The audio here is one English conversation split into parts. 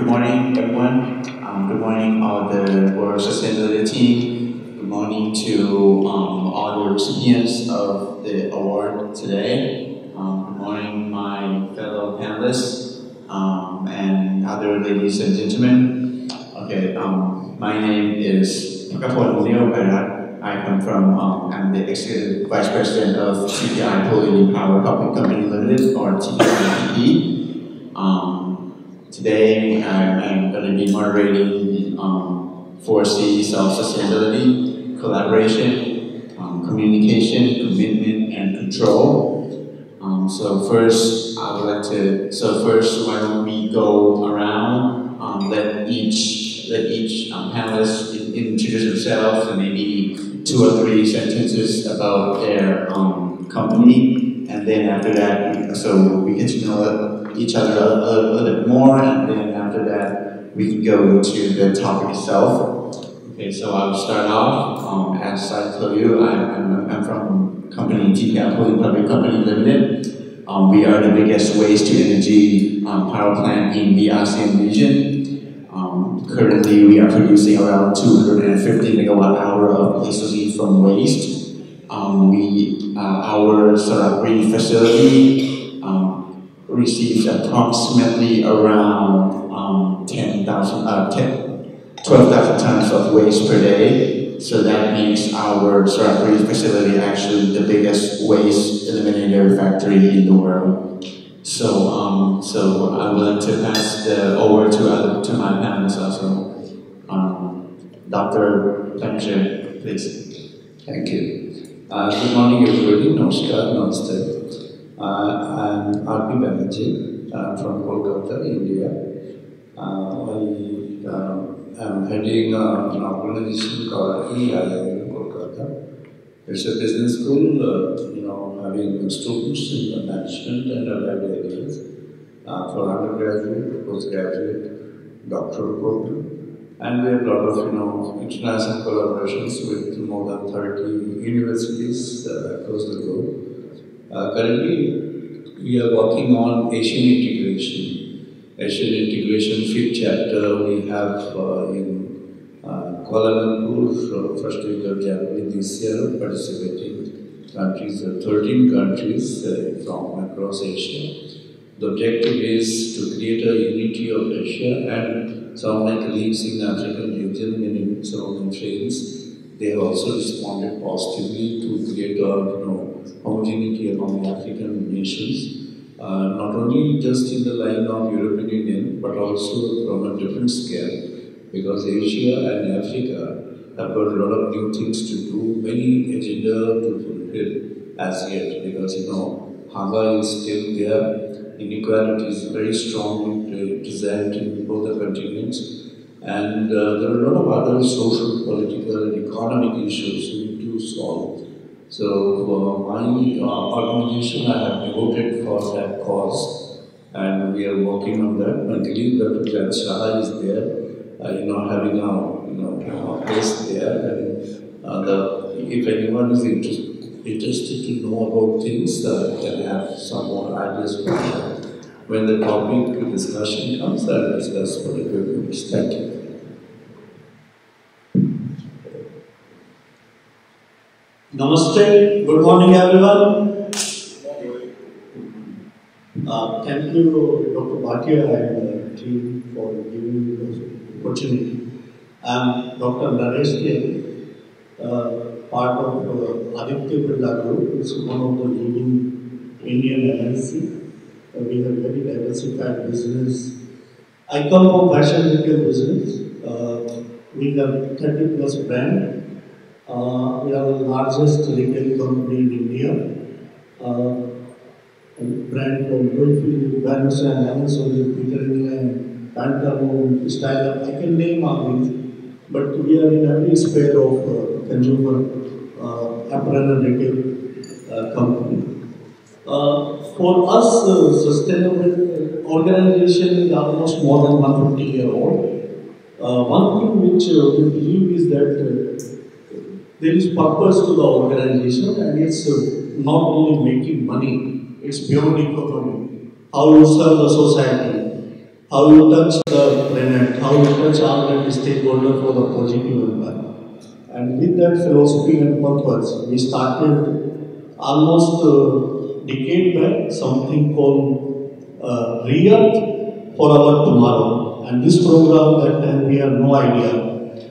Good morning, everyone. Good morning, all the World Sustainability team. Good morning to all the recipients of the award today. Good morning, my fellow panelists and other ladies and gentlemen. Okay, my name is Prakapol Leo Bharat. I come from, I'm the Executive Vice President of TPI Pulling Power Public Company Limited, or TPIPP. Today, I'm going to be moderating 4Cs of sustainability, collaboration, communication, commitment, and control. So first, why don't we go around, let each panelist introduce themselves and maybe 2 or 3 sentences about their company, and then after that, so we get to know each other a little bit more, and then after that, we can go to the topic itself. Okay, so I'll start off. As I told you, I'm from company TPI Pulling Public Company Limited. We are the biggest waste-to-energy power plant in the ASEAN region. Currently, we are producing around 250 megawatt-hour of electricity from waste. Our Saraburi facility receives approximately around 12,000 tons of waste per day. So that makes our Saraburi facility actually the biggest waste eliminator factory in the world. So, I'm willing to pass over to my panelists also. Dr. Tanjir, please. Thank you. Good morning, everybody. Namaskar, namaste. I'm R.P. Banerjee. I'm from Kolkata, India. I am heading an organization called EII in Kolkata. It's a business school, having students in the management and allied areas for undergraduate, postgraduate, doctoral program. And we have a lot of, international collaborations with more than 30 universities across the globe. Currently, we are working on Asian integration. Asian integration 5th chapter we have in Kuala Lumpur, first week of January this year, participating countries, 13 countries from across Asia. The objective is to create a unity of Asia, and some of my colleagues in the African region, meaning surrounding friends, they have also responded positively to create a homogeneity among African nations, not only just in the line of European Union, but also from a different scale, because Asia and Africa have got a lot of new things to do, many agenda to fulfill as yet, because hunger is still there, inequality is very strongly present in both the continents, and there are a lot of other social, political, and economic issues we need to solve. So for my organization, I have devoted for that cause, and we are working on that. My colleague Dr. Jan Shah is there, having a place there, and if anyone is interested to know about things, can have some more ideas for that. When the topic discussion comes, I'll discuss for the groups. Thank you. Namaste, good morning everyone. Thank you Dr. Bhatia and team for giving me this opportunity. I am Dr. Naresh K, part of Aditya Birla Group. It's one of the leading Indian MNC. We have very diversified business. I come from fashion retail business. We have 30 plus brands. We are the largest retail company in India. Brand called Dolphin, Vanessa, Amazon, Peter England, Pantaloon, Style Up. I can name all these, but we are in every sphere of consumer apparel and retail company. For us, sustainable organization is almost more than 150-year-old. One thing which we believe is that there is purpose to the organization, and it's not only making money, it's beyond economy. How you serve the society, how you touch the planet, how you touch all the stakeholder for the positive impact. And with that philosophy and purpose, we started almost a decade back something called Re-Earth for our tomorrow. And this program, that time we have no idea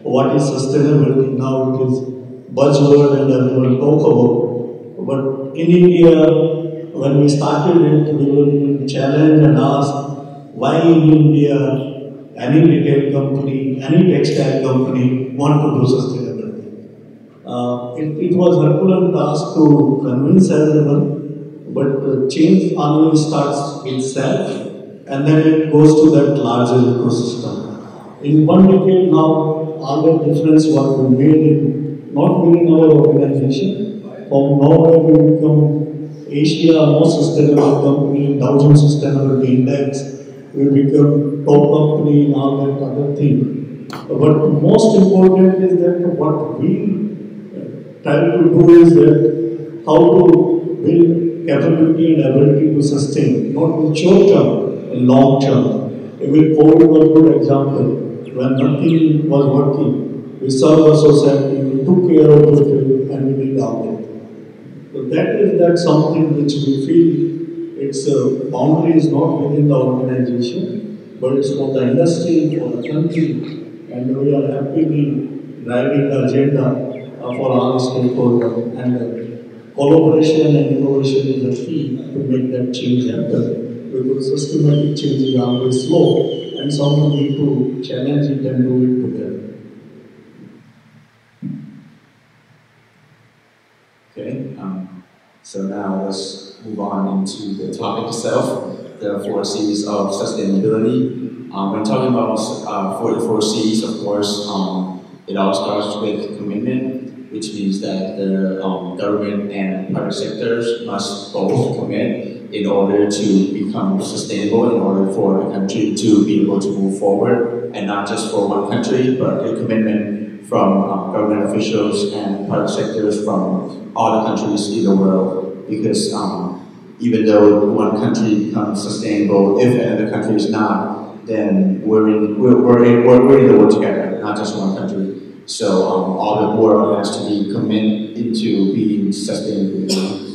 what is sustainability. Now it is buzzword and everyone talk about. But in India, when we started it, we were challenged and asked, why in India any retail company, any textile company want to do sustainability? It was a Herculean task to convince everyone, but change always starts with self and then it goes to that larger ecosystem. In one decade now, all the difference what we made in, not within our organization, from nowhere we become Asia most sustainable company, Dow Jones Sustainability Index. We become top company and all that other thing. But most important is that what we try to do is that how to build capability and ability to sustain, not in short term, in long term. Even COVID was a good example. When nothing was working, we served the society, we took care of it, and we did all that. So that something which we feel its boundary is not within the organization, but it's for the industry, for the country, and we are happily driving the agenda for all stakeholders. And collaboration and innovation is the key to make that change happen. Because systematic change is always slow, and someone need to challenge it and do it together. Okay, so now let's move on into the topic itself, the 4 C's of sustainability. When talking about the 4 C's, of course, it all starts with commitment, which means that the government and private sectors must both commit in order to become sustainable, in order for the country to be able to move forward, and not just for one country, but a commitment from government officials and private sectors from all the countries in the world. Because even though one country becomes sustainable, if another country is not, then we're in the world together, not just one country. So all the world has to be committed into being sustainable.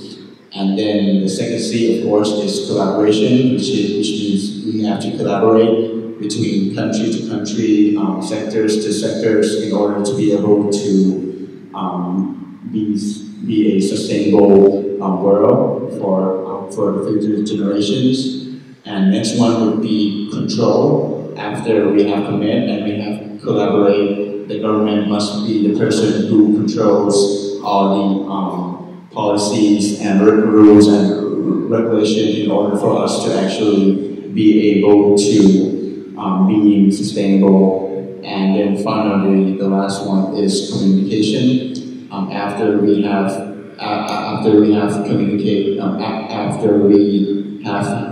And then the second C, of course, is collaboration, which means we have to collaborate between country to country, sectors to sectors, in order to be able to be a sustainable world for the future generations. And next one would be control. After we have commit and we have collaborate, the government must be the person who controls all the policies and rules and regulations in order for us to actually be able to be sustainable. And then finally, the last one is communication. After we have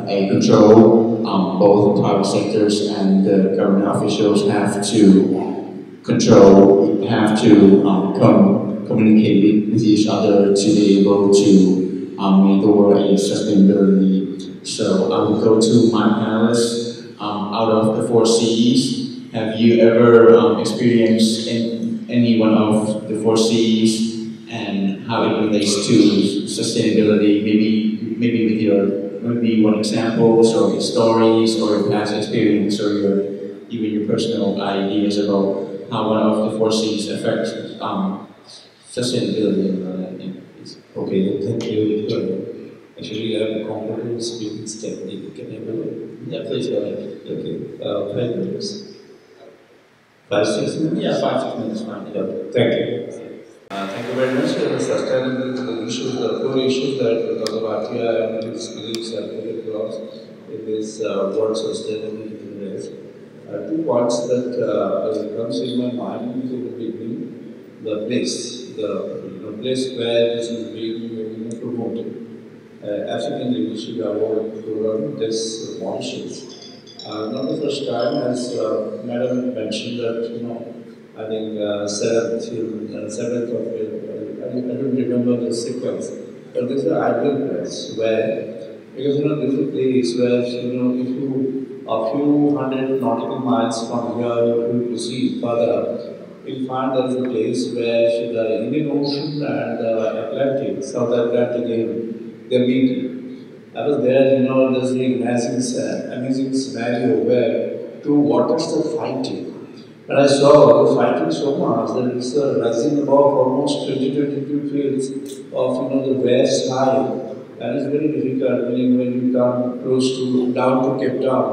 a control, both private sectors and the government officials have to control, have to communicate with each other to be able to make the world a sustainability. So I will go to my panelists. Out of the 4 C's, have you ever experienced any one of the 4 C's and how it relates to sustainability? Maybe with your one examples or your stories or your past experience or even your personal ideas about how one of the 4 C's affects sustainability. Okay, thank you. Actually, I have a comfortable speaking technique. Can I do it? Yeah, please go ahead. Okay, 5 minutes. 5, 6 minutes? Yeah, 5, 6 minutes, fine. Yeah. Thank you. Thank you very much. Sustainability issues, the 4 issues that Dr. Bhatia and his colleagues have put across in this World Sustainability Congress. 2 points that comes in my mind in the beginning: the place, the place where this is being promoted. African Leadership Award program, this Mauritius. Not the first time, as Madam mentioned that, I think 7th of I don't remember the sequence, but this is an ideal place where, because this is a place where, if you a few hundred nautical miles from here, if we proceed further, we'll find there is a place where the Indian Ocean and Atlantic, South Atlantic, they meet. I was there, there's an amazing scenario where two waters are fighting. And I saw the fighting so much that it's rising above almost 22 feet of the waves high. And it's very difficult when you come close to down to Cape Town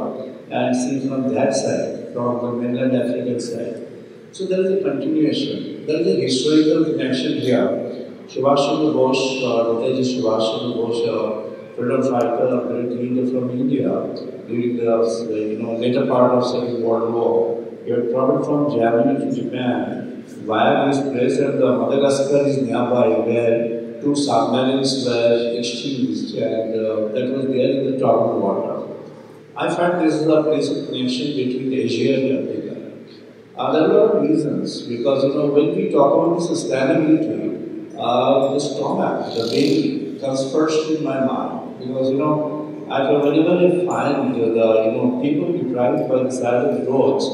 and see from that side, from the mainland African side. So there is a continuation. There is a historical connection here. Subhash Chandra Bose, Netaji Subhash Chandra Bose, freedom fighter, great leader from India during the later part of Second World War. He had traveled from Germany to Japan via this place, and Madagascar is nearby, where two submarines were exchanged, and that was there in the troubled water. I find this is a place of connection between Asia and Africa. There are a lot of reasons, because when we talk about sustainability, the stomach, the baby, comes first in my mind, because whenever I find the people deprived by the side of the roads,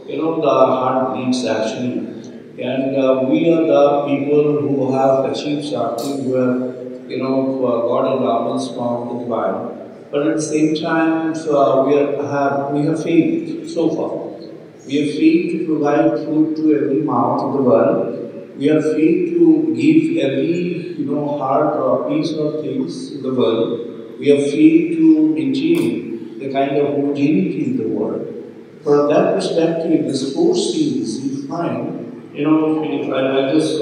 the heart beats actually. And we are the people who have achieved something, who have, got endowments from the divine. But at the same time, we have failed so far. We have failed to provide food to every mouth of the world. We have failed to give every, heart or piece of things in the world. We have failed to maintain the kind of homogeneity in the world. From that perspective, this four C's you find, if I just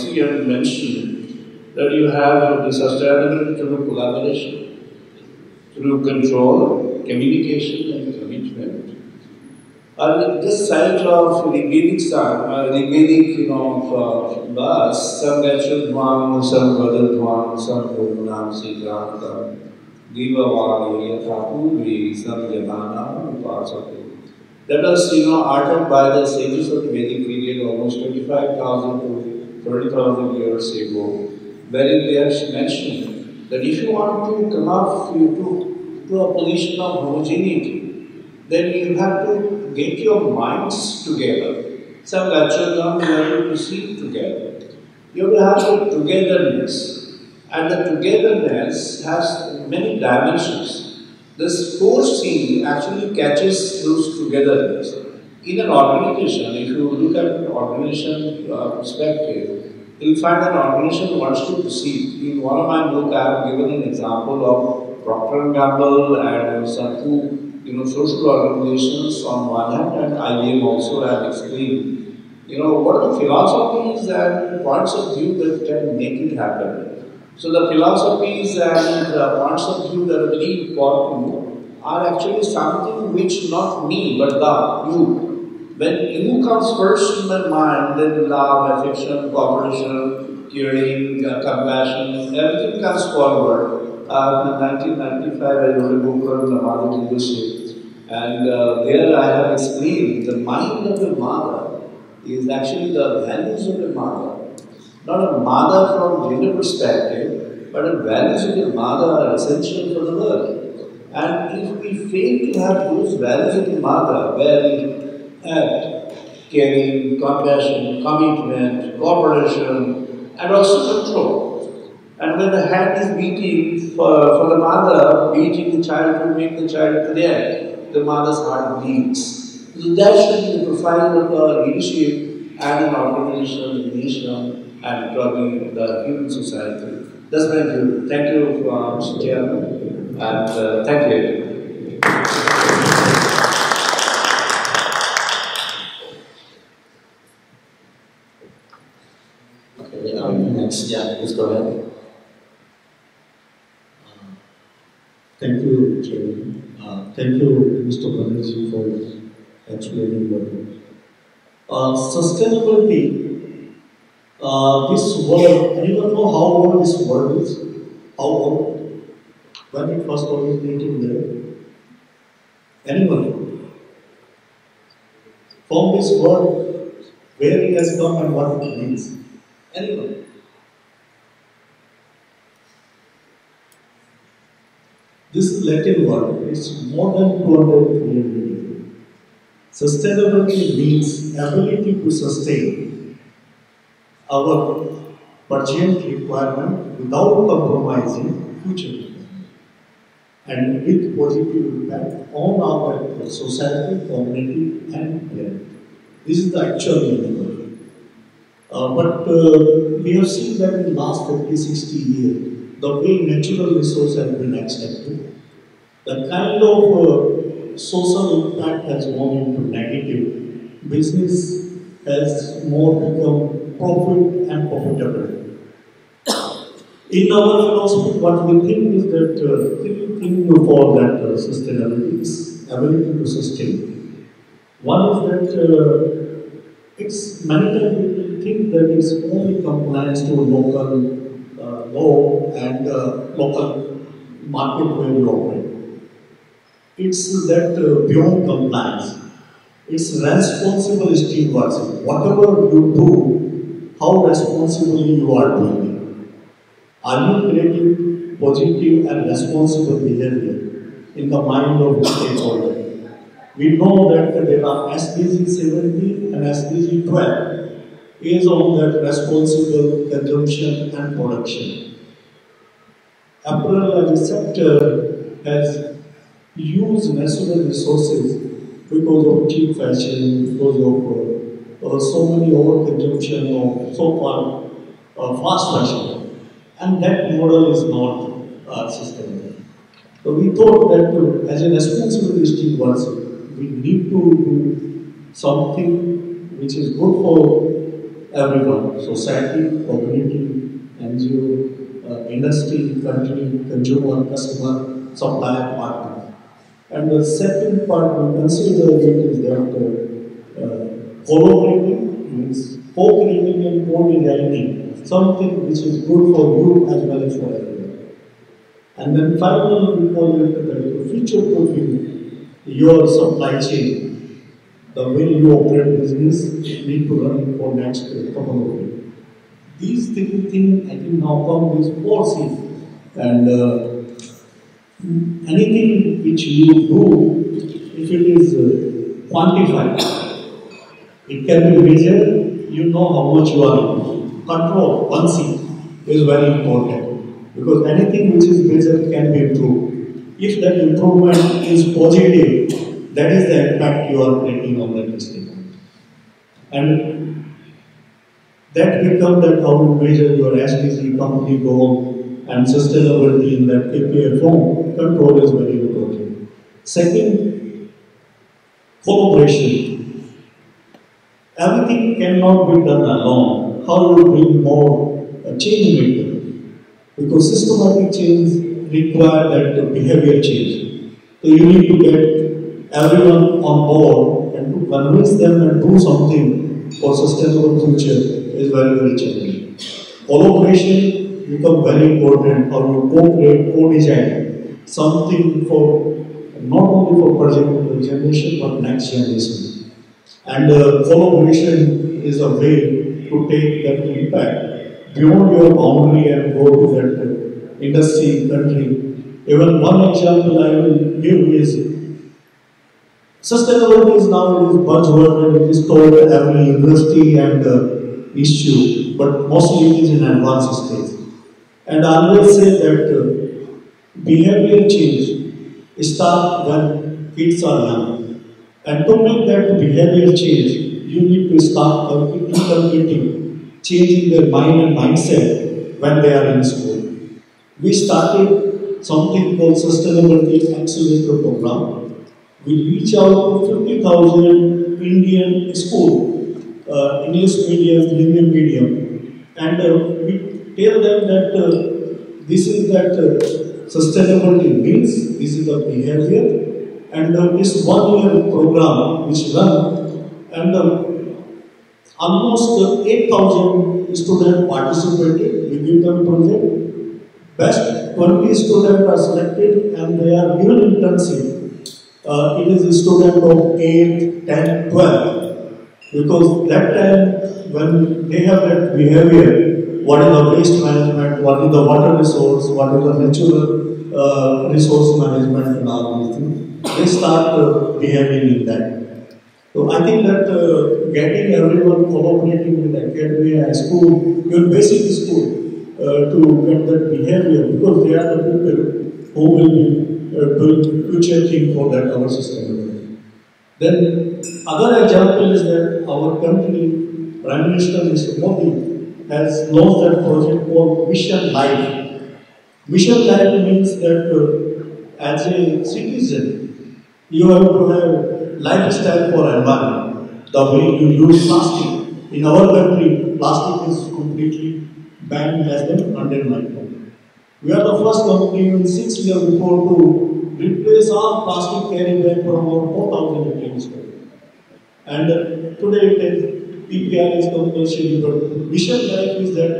see and mention that you have the sustainability through collaboration, through control, communication, and commitment. On this side of Rigvedic verse, Samgachudvam, Samvadadvam, Samgurunam Siddhantam, Divavali, Yathapuvi, Samyamana, Upasati. That was, uttered by the sages of the Vedic period almost 25,000 to 30,000 years ago, wherein they have mentioned that if you want to come up to a position of homogeneity, then you have to get your minds together. Some lectures on you have to proceed together. You have to have a togetherness, and the togetherness has many dimensions. This 4C actually catches those togetherness. In an organization, if you look at an organization perspective, you'll find an organization wants to proceed. In one of my books, I have given an example of Procter & Gamble and some two social organizations on one hand, and IBM also have explained, what are the philosophies and points of view that can make it happen. So the philosophies and points of view that are very important are actually something which not me, but you. When you comes first in my mind, then love, affection, cooperation, caring, compassion, everything comes forward. In 1995, I wrote a book called The Mother Leadership, and there I have explained the mind of the mother is actually the values of the mother. Not a mother from gender perspective, but the values of the mother are essential for the world. And if we fail to have those values of the mother, where we have caring, compassion, commitment, cooperation, and also control. And when the hand is beating for the mother, beating the child to make the child connect, the mother's heart beats. So that should be the profile of the leadership and an organization, the nation, and probably the human society. That's my view. Thank you, Mr. Chairman, and thank you. Okay, next, please go ahead. Thank you, Chairman. Thank you, Mr. Banerjee, for explaining what sustainability. This word, anyone know how old this word is? How old? When it first originated there? Anyone? From this word, where it has come and what it means? Anyone? This Latin word is more than 200 years. Sustainability means ability to sustain our urgent requirement without compromising future and with positive impact on our society, community, and planet. This is the actual meaning. But we have seen that in the last 50, 60 years, the way natural resources have been extracted, the kind of social impact has gone into negative. Business has more become profit and profitable. In our philosophy, what we think is that three things for that sustainability is ability to sustain. One is that it's many times people think that it's only compliance to local law and local market where you operate. It's that beyond compliance. It's responsible stewardship. Whatever you do, how responsibly you are doing it. Are you creating positive and responsible behavior in the mind of the stakeholder? We know that there are SDG 17 and SDG 12 is on that responsible consumption and production. Apparel as a sector has used natural resources because of cheap fashion, because of so many overconsumption of so-called fast fashion. And that model is not sustainable. So we thought that as a responsible steward, we need to do something which is good for everyone, society, community, NGO, industry, country, consumer, customer, supplier, partner. And the second part we consider it is that collaborating means co-creating and co-designing something which is good for you as well as for everyone. And then finally, we call it the future-proofing your supply chain. The way you operate business need to run for next couple of years. These three things, I think, now come with 4 C's. And anything which you do, if it is quantified, it can be measured, you know how much you are doing. Control, 1 C, is very important because anything which is measured can be improved. If that improvement is positive, that is the impact you are creating on that statement. And that becomes that how you measure your SDG, company goal, and sustainability in that KPI form. Control is very important. Second, collaboration. Everything cannot be done alone. How you bring more change maker? Because systematic change requires that behavior change. So you need to get everyone on board and to convince them and do something for sustainable future is very, very challenging. Collaboration becomes very important. How you co-create, co-design something for not only for present generation but next generation. And collaboration is a way to take that impact beyond your boundary and go to that industry, country. Even one example I will give is sustainability is now a buzzword and it is told at every university and issue, but mostly it is in advanced stage. And I always say that behavior change starts when kids are young. And to make that behavior change, you need to start inculcating, changing their mind and mindset when they are in school. We started something called Sustainability Accelerator Program. We reach out to 50,000 Indian schools, English medium, Hindi medium, and we tell them that this is that sustainability means this is a behavior, and this 1 year program which run. And almost 8,000 students participated. We give them project. Best 20 students are selected and they are given internship. It is a student of 8, 10, 12. Because that time when they have that behavior, what is the waste management, what is the water resource, what is the natural resource management and all these things, they start behaving in that. So I think that getting everyone collaborating with academia, school, even basic school, to get that behavior, because they are the people who will be doing future thing for that our sustainability. Then other example is that our country, Prime Minister Mr. Modi has launched that project called Mission Life. Mission Life means that as a citizen, you have to have lifestyle for environment. The way you use plastic. In our country, plastic is completely banned less than 100 micron. We are the first company in 6 years before to replace all plastic carry bag from our 4,000 retail stores. And today it is PPR is compulsory, but Mission Life is that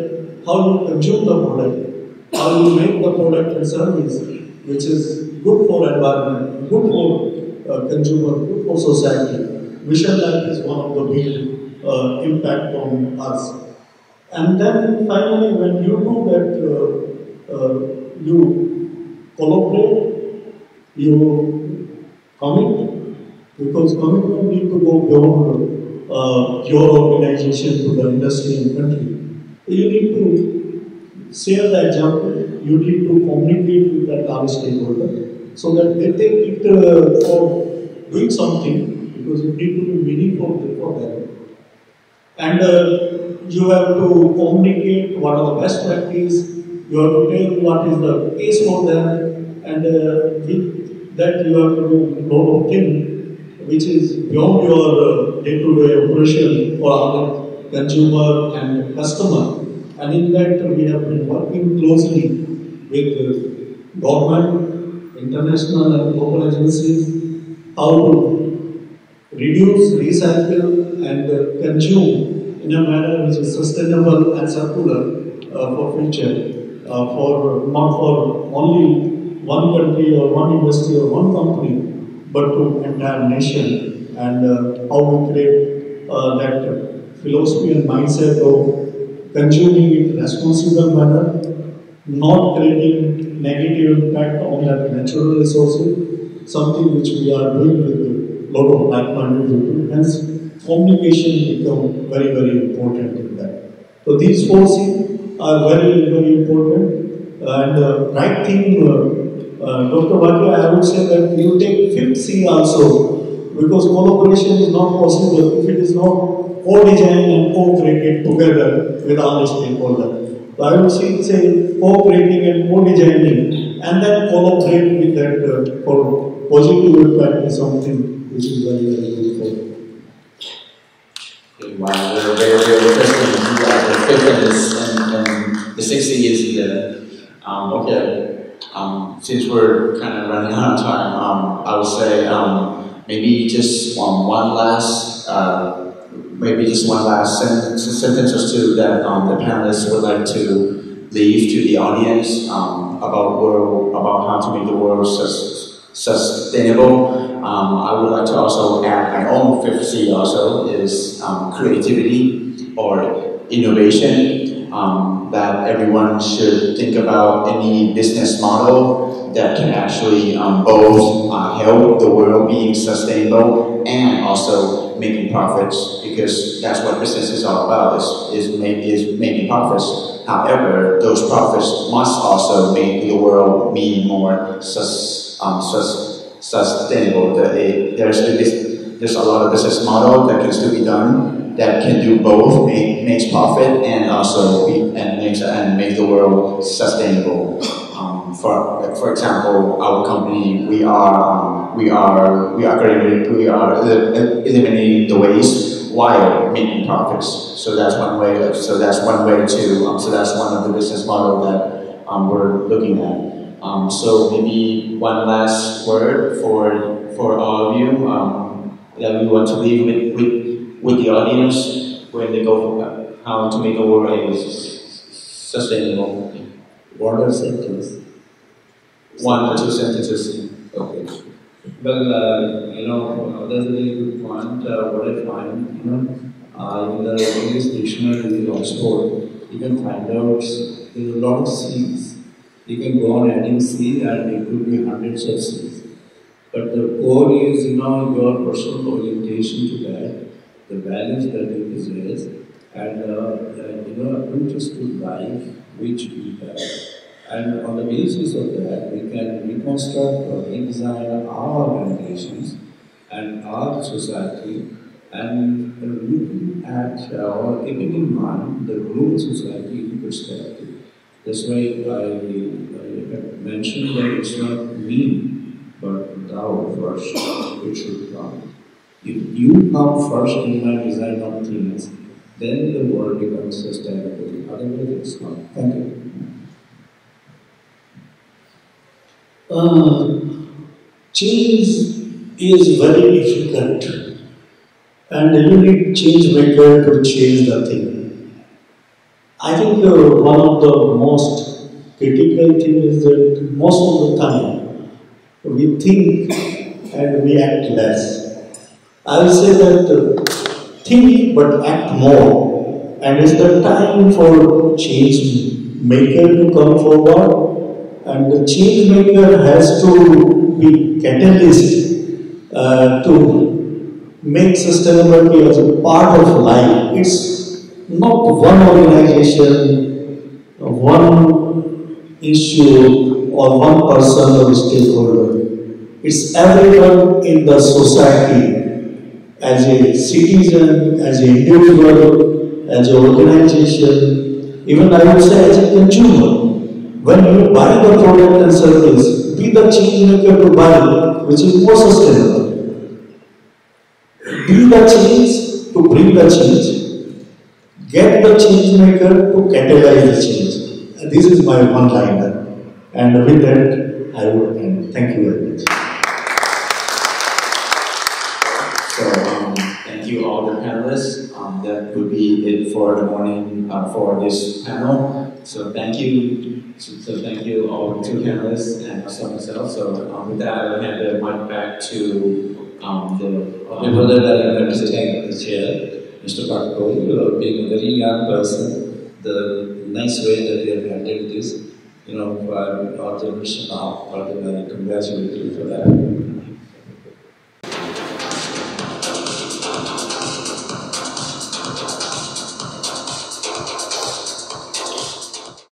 how you consume the product, how you make the product and service, which is good for environment, good for consumer, good for society. Mission Life is one of the big impact on us. And then finally, when you do that, you collaborate, you commit, because commitment need to go beyond your organization to the industry and country. You need to share the example, you need to communicate with that other stakeholder so that they take it for doing something, because it need to be meaningful for them. And you have to communicate what are the best practice, you have to tell what is the case for them, and with that you have to do a lot of things which is beyond your day-to-day operation for our consumer and customer. And in that we have been working closely with government, international and local agencies, how to reduce, recycle and consume in a manner which is sustainable and circular for future, not for only one country or one industry or one company, but to entire nation, and how we create that philosophy and mindset of consuming it in a responsible manner, not creating negative impact on that natural resources, something which we are doing with a lot of like-minded people. Hence, communication become very, very important in that. So these four C's are very, very important. And right thing, Dr. Bhatia, I would say that you take fifth C also, because collaboration is not possible if it is not co-designed and co-created together with all the stakeholders. So I would say co-creating and co-designing, and then collaborate with that for positive impact is something which is very, very good for. Wow, very, very interesting. The fifth and the 60 is the okay. Since we're kind of running out of time, I would say maybe just one last sentence or two that the panelists would like to leave to the audience about how to make the world sustainable. I would like to also add my own fifth C also is creativity or innovation. That everyone should think about any business model that can actually both help the world being sustainable and also making profits, because that's what business is all about, is making profits. However, those profits must also make the world be more sustainable. There's a lot of business model that can still be done that can do both, makes profit and also make the world sustainable. For example, our company, we are eliminating the waste while making profits. So that's one way. So that's one of the business model that we're looking at. So maybe one last word for all of you that we want to leave with the audience when they go for how to make the world sustainable. What are sentences? 1 or 2 sentences. Okay. Well, that's a very good point. What I find, in the English dictionary in Oxford, you can find out there are a lot of C's You can go on adding C and it could be hundreds of C's. But the core is, your personal orientation to that, the values that you possess, and approaches to life which we have. And on the basis of that, we can reconstruct or redesign our organizations and our society, and looking at or keeping in mind the global society in perspective. That's why I have mentioned that it's not me, but thou first, it should come. If you come first in my design of things, then the world becomes sustainable. Otherwise, it's not. Thank you. Change is very difficult, and you need change maker to change the thing. I think one of the most critical things is that most of the time we think and we act less. I will say that think but act more, and it's the time for change maker to come forward. And the change maker has to be catalyst to make sustainability as a part of life. It's not one organization, one issue, or one person or stakeholder. It's everyone in the society, as a citizen, as an individual, as an organization, even I would say as a consumer. When you buy the product and service, be the change maker to buy, which is more sustainable. Be the change to bring the change. Get the change maker to catalyze the change. And this is my one-liner. And with that, I would end. Thank you very much. So, thank you all the panelists. That would be it for the morning for this panel. So thank you. So thank you all two panelists and also myself. So with that, I will hand the mic back to Before that, I would like to thank the chair, Mr. Pakpoi, being a very young person, the nice way that they have handled this. For our generation now, I congratulate you for that.